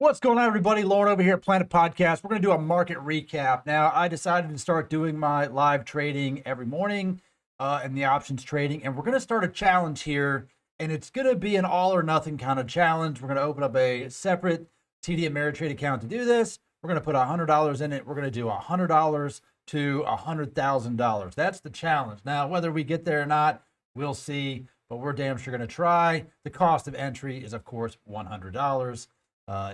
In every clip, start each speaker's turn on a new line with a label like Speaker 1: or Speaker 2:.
Speaker 1: What's going on, everybody? Lauren over here at Planet Podcast. We're going to do a market recap. Now, I decided to start doing my live trading every morning and the options trading, and we're going to start a challenge here, and it's going to be an all or nothing kind of challenge. We're going to open up a separate TD Ameritrade account to do this. We're going to put $100 in it. We're going to do $100 to $100,000. That's the challenge. Now, whether we get there or not, we'll see, but we're damn sure going to try. The cost of entry is, of course, $100.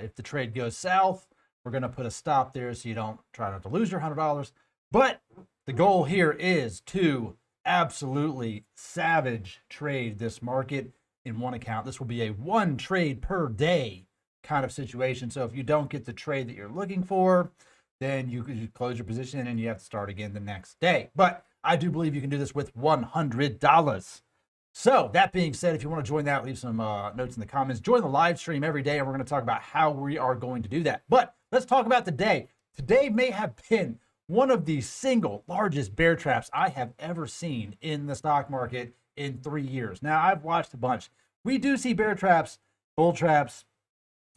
Speaker 1: If the trade goes south, we're going to put a stop there so you don't try not to lose your $100. But the goal here is to absolutely savage trade this market in one account. This will be a one trade per day kind of situation. So if you don't get the trade that you're looking for, then you could close your position and you have to start again the next day. But I do believe you can do this with $100. So that being said, if you want to join that, leave some notes in the comments. Join the live stream every day, and we're going to talk about how we are going to do that. But let's talk about today. Today may have been one of the single largest bear traps I have ever seen in the stock market in 3 years. Now, I've watched a bunch. We do see bear traps, bull traps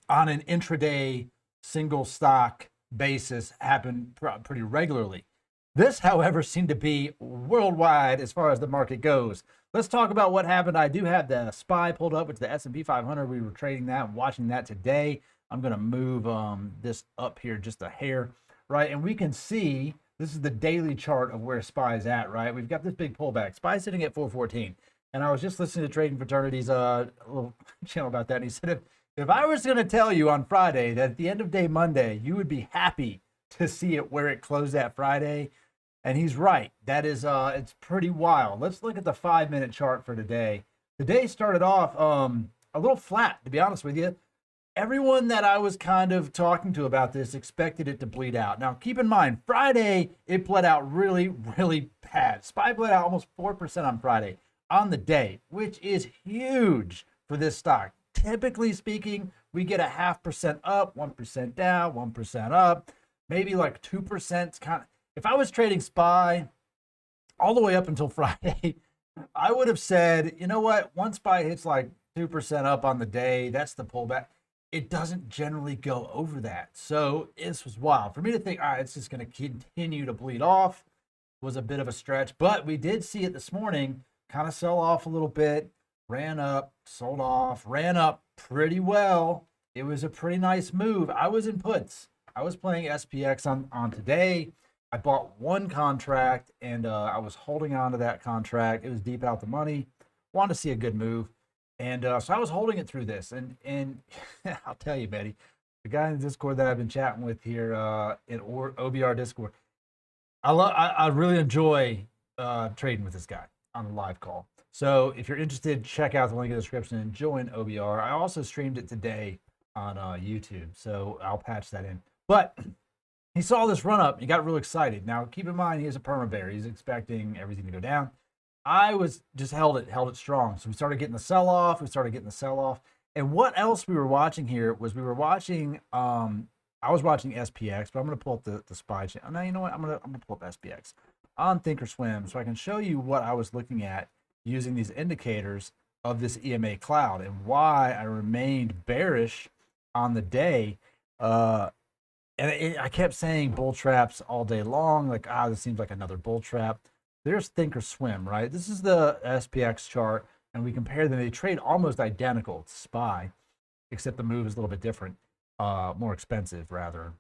Speaker 1: on an intraday single stock basis happen pretty regularly. This, however, seemed to be worldwide as far as the market goes. Let's talk about what happened. I do have the SPY pulled up, which is the S&P 500. We were trading that and watching that today. I'm going to move this up here just a hair, right? And we can see this is the daily chart of where SPY is at, right? We've got this big pullback. SPY is sitting at 414. And I was just listening to Trading Fraternity's little channel about that. And he said, if I was going to tell you on Friday that at the end of day Monday, you would be happy to see it where it closed that Friday. And he's right. That is, it's pretty wild. Let's look at the 5-minute chart for today. The day started off a little flat, to be honest with you. Everyone that I was kind of talking to about this expected it to bleed out. Now, keep in mind, Friday, it bled out really, really bad. SPY bled out almost 4% on Friday on the day, which is huge for this stock. Typically speaking, we get a 0.5% up, 1% down, 1% up, maybe like 2% kind of. If I was trading SPY all the way up until Friday, I would have said, you know what? Once SPY hits like 2% up on the day, that's the pullback. It doesn't generally go over that. So this was wild. For me to think, all right, it's just going to continue to bleed off was a bit of a stretch. But we did see it this morning kind of sell off a little bit, ran up, sold off, ran up pretty well. It was a pretty nice move. I was in puts. I was playing SPX on today. I bought one contract and I was holding on to that contract. It was deep out the money. Wanted to see a good move. And so I was holding it through this. And I'll tell you, Betty, the guy in the Discord that I've been chatting with here in OBR Discord, I really enjoy trading with this guy on the live call. So if you're interested, check out the link in the description and join OBR. I also streamed it today on YouTube, so I'll patch that in. But he saw this run up. He got real excited. Now, keep in mind, he is a perma bear. He's expecting everything to go down. I was just held it strong. So we started getting the sell off. And what else we were watching here was we were watching. I was watching SPX, but I'm going to pull up the SPY channel. Now, you know what? I'm going to pull up SPX on Thinkorswim so I can show you what I was looking at using these indicators of this EMA cloud and why I remained bearish on the day. And I kept saying bull traps all day long, like, this seems like another bull trap. There's Thinkorswim, right? This is the SPX chart, and we compare them. They trade almost identical to SPY, except the move is a little bit different, more expensive, rather.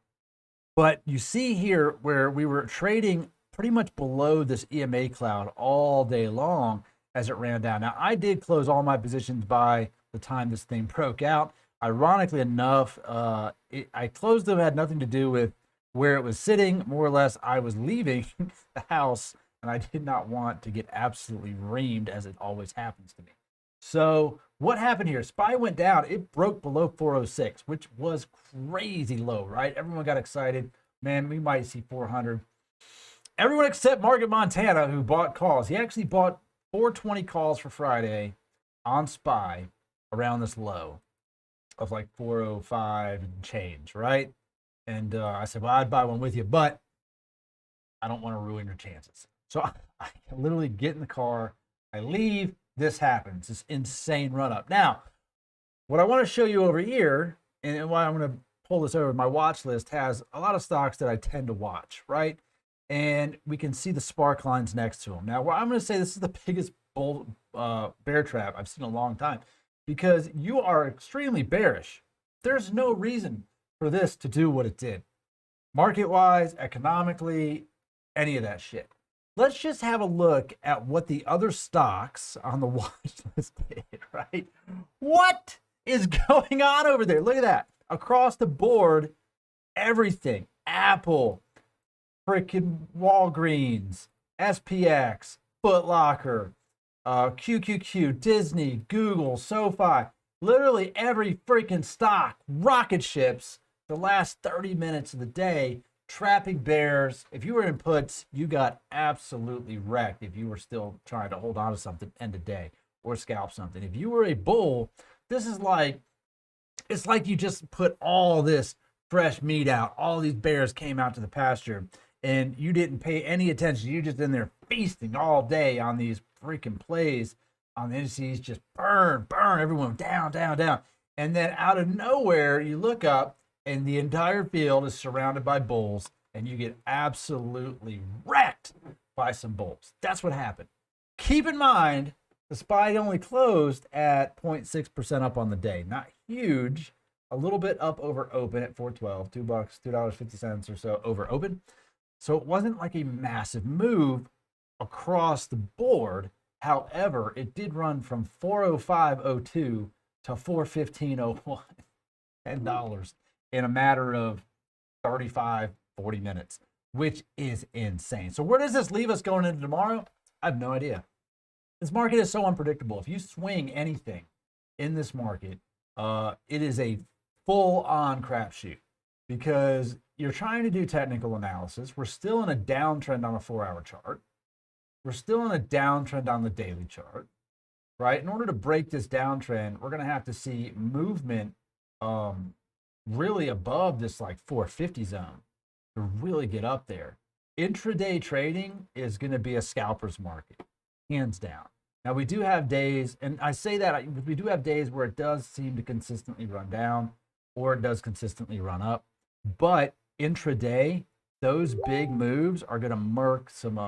Speaker 1: But you see here where we were trading pretty much below this EMA cloud all day long as it ran down. Now, I did close all my positions by the time this thing broke out. Ironically enough, I closed them, had nothing to do with where it was sitting. More or less, I was leaving the house, and I did not want to get absolutely reamed, as it always happens to me. So what happened here? SPY went down. It broke below 406, which was crazy low, right? Everyone got excited. Man, we might see 400. Everyone except Market Montana, who bought calls. He actually bought 420 calls for Friday on SPY around this low of like 405 and change, right? And I said, well, I'd buy one with you, but I don't want to ruin your chances. So I literally get in the car, I leave, this happens, this insane run up. Now, what I want to show you over here, and why I'm going to pull this over. My watch list has a lot of stocks that I tend to watch, right? And we can see the spark lines next to them. Now, I'm going to say this is the biggest bear trap I've seen in a long time, because you are extremely bearish. There's no reason for this to do what it did, market-wise, economically, any of that shit. Let's just have a look at what the other stocks on the watch list did, right? What is going on over there? Look at that. Across the board, everything. Apple, freaking Walgreens, SPX, Foot Locker, QQQ, Disney, Google, SoFi. Literally every freaking stock rocket ships the last 30 minutes of the day, trapping bears. If you were in puts, you got absolutely wrecked if you were still trying to hold on to something end of day or scalp something. If you were a bull, this is like, it's like you just put all this fresh meat out. All these bears came out to the pasture and you didn't pay any attention. You're just in there feasting all day on these freaking plays on the indices. Just burn, everyone down, down, down. And then out of nowhere, you look up and the entire field is surrounded by bulls and you get absolutely wrecked by some bulls. That's what happened. Keep in mind, the SPY only closed at 0.6% up on the day. Not huge, a little bit up over open at 412, $2.50 or so over open. So it wasn't like a massive move across the board. However, it did run from 405.02 to 415.01, $10 in a matter of 35, 40 minutes, which is insane. So where does this leave us going into tomorrow? I have no idea. This market is so unpredictable. If you swing anything in this market, it is a full-on crapshoot because you're trying to do technical analysis. We're still in a downtrend on a 4-hour chart. We're still in a downtrend on the daily chart, right? In order to break this downtrend, we're going to have to see movement really above this like 450 zone to really get up there. Intraday trading is going to be a scalper's market, hands down. Now, we do have days, and I say that we do have days where it does seem to consistently run down or it does consistently run up. But intraday, those big moves are going to murk some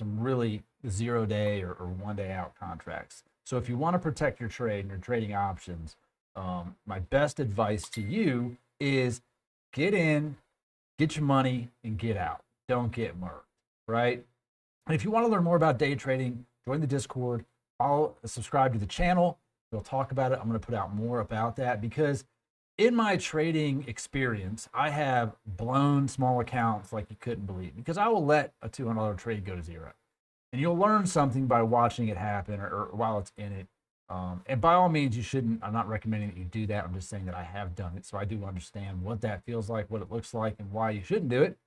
Speaker 1: really 0-day or 1-day out contracts. So if you want to protect your trade and your trading options, my best advice to you is get in, get your money, and get out. Don't get murked, right? And if you want to learn more about day trading, join the Discord. I'll subscribe to the channel. We'll talk about it. I'm going to put out more about that because in my trading experience, I have blown small accounts like you couldn't believe because I will let a $200 trade go to zero. And you'll learn something by watching it happen or while it's in it. And by all means, you shouldn't. I'm not recommending that you do that. I'm just saying that I have done it. So I do understand what that feels like, what it looks like, and why you shouldn't do it.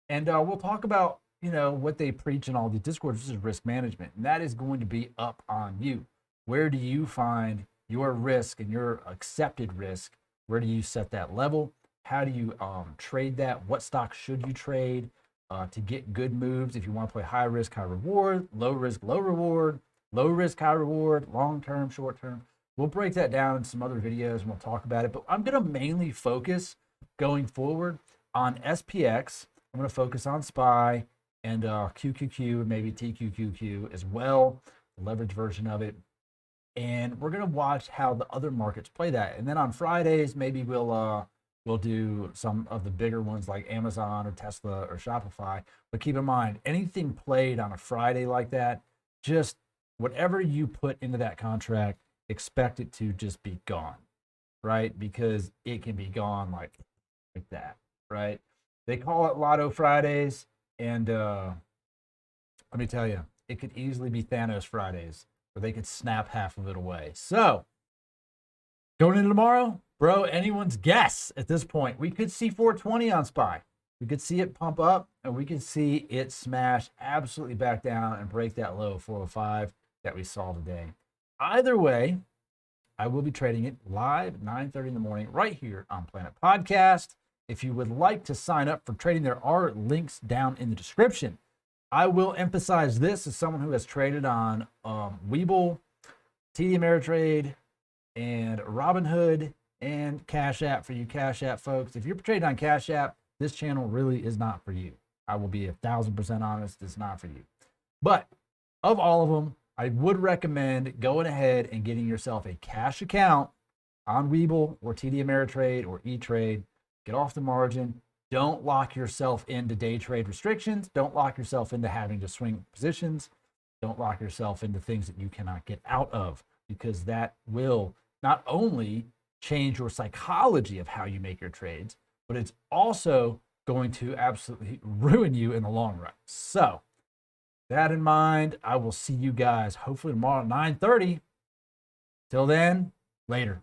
Speaker 1: And we'll talk about, you know, what they preach in all these Discords. This is risk management. And that is going to be up on you. Where do you find your risk and your accepted risk? Where do you set that level? How do you trade that? What stocks should you trade to get good moves? If you want to play high risk, high reward, low risk, low reward, low risk, high reward, long term, short term. We'll break that down in some other videos and we'll talk about it. But I'm going to mainly focus going forward on SPX. I'm going to focus on SPY and QQQ and maybe TQQQ as well, the leverage version of it. And we're going to watch how the other markets play that. And then on Fridays, maybe we'll do some of the bigger ones like Amazon or Tesla or Shopify. But keep in mind, anything played on a Friday like that, just whatever you put into that contract, expect it to just be gone, right? Because it can be gone like that, right? They call it Lotto Fridays. And let me tell you, it could easily be Thanos Fridays, where they could snap half of it away. So, going into tomorrow, bro, anyone's guess at this point. We could see 420 on SPY. We could see it pump up, and we could see it smash absolutely back down and break that low 405 that we saw today. Either way, I will be trading it live at 9:30 in the morning right here on Planet Podcast. If you would like to sign up for trading, there are links down in the description. I will emphasize this as someone who has traded on WEBULL, TD Ameritrade, and Robinhood, and Cash App for you Cash App folks. If you're trading on Cash App, this channel really is not for you. I will be 1,000% honest, it's not for you. But of all of them, I would recommend going ahead and getting yourself a cash account on Webull or TD Ameritrade or E-Trade. Get off the margin. Don't lock yourself into day trade restrictions. Don't lock yourself into having to swing positions. Don't lock yourself into things that you cannot get out of, because that will not only change your psychology of how you make your trades, but it's also going to absolutely ruin you in the long run. So that in mind, I will see you guys hopefully tomorrow at 9:30. Till then, later.